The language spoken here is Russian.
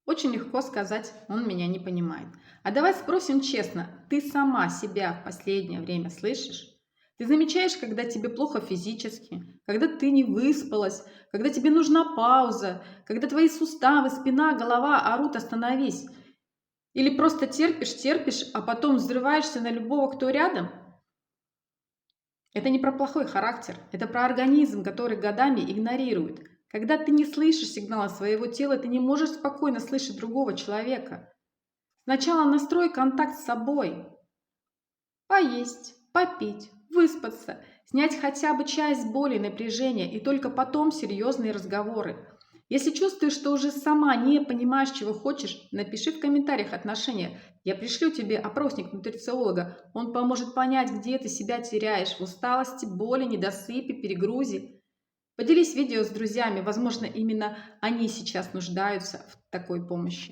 Очень легко сказать: "Он меня не понимает". А давай спросим честно: ты сама себя в последнее время слышишь? Ты замечаешь, когда тебе плохо физически, когда ты не выспалась, когда тебе нужна пауза, когда твои суставы, спина, голова орут: "Остановись". Или просто терпишь, а потом взрываешься на любого, кто рядом? Это не про плохой характер, это про организм, который годами игнорирует. Когда ты не слышишь сигнала своего тела, ты не можешь спокойно слышать другого человека. Сначала настрой контакт с собой. Поесть, попить, выспаться, снять хотя бы часть боли и напряжения, и только потом серьезные разговоры. Если чувствуешь, что уже сама не понимаешь, чего хочешь, напиши в комментариях отношения. Я пришлю тебе опросник нутрициолога. Он поможет понять, где ты себя теряешь в усталости, боли, недосыпе, перегрузе. Поделись видео с друзьями, возможно, именно они сейчас нуждаются в такой помощи.